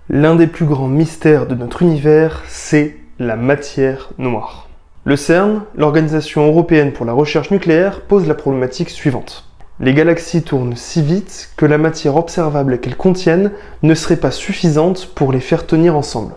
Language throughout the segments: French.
L'un des plus grands mystères de notre univers, c'est la matière noire. Le CERN, l'Organisation européenne pour la recherche nucléaire, pose la problématique suivante. Les galaxies tournent si vite que la matière observable qu'elles contiennent ne serait pas suffisante pour les faire tenir ensemble.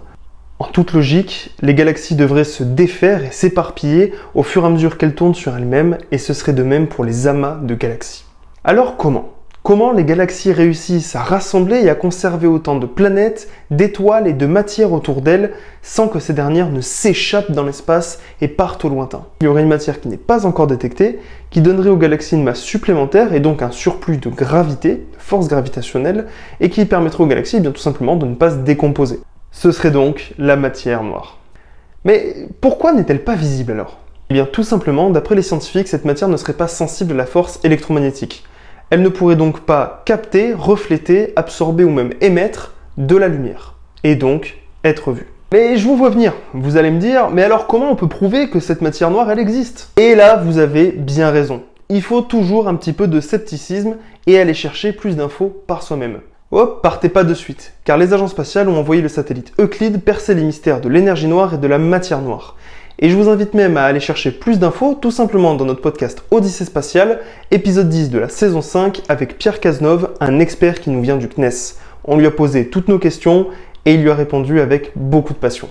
En toute logique, les galaxies devraient se défaire et s'éparpiller au fur et à mesure qu'elles tournent sur elles-mêmes, et ce serait de même pour les amas de galaxies. Alors comment ? Comment les galaxies réussissent à rassembler et à conserver autant de planètes, d'étoiles et de matière autour d'elles sans que ces dernières ne s'échappent dans l'espace et partent au lointain? Il y aurait une matière qui n'est pas encore détectée, qui donnerait aux galaxies une masse supplémentaire et donc un surplus de gravité, de force gravitationnelle, et qui permettrait aux galaxies bien tout simplement de ne pas se décomposer. Ce serait donc la matière noire. Mais pourquoi n'est-elle pas visible alors? Eh bien tout simplement, d'après les scientifiques, cette matière ne serait pas sensible à la force électromagnétique. Elle ne pourrait donc pas capter, refléter, absorber ou même émettre de la lumière, et donc être vue. Mais je vous vois venir, vous allez me dire, mais alors comment on peut prouver que cette matière noire, elle existe? Et là, vous avez bien raison. Il faut toujours un petit peu de scepticisme et aller chercher plus d'infos par soi-même. Hop, partez pas de suite, car les agences spatiales ont envoyé le satellite Euclide percer les mystères de l'énergie noire et de la matière noire. Et je vous invite même à aller chercher plus d'infos tout simplement dans notre podcast Odyssée spatiale, épisode 10 de la saison 5 avec Pierre Cazenove, un expert qui nous vient du CNES. On lui a posé toutes nos questions et il lui a répondu avec beaucoup de passion.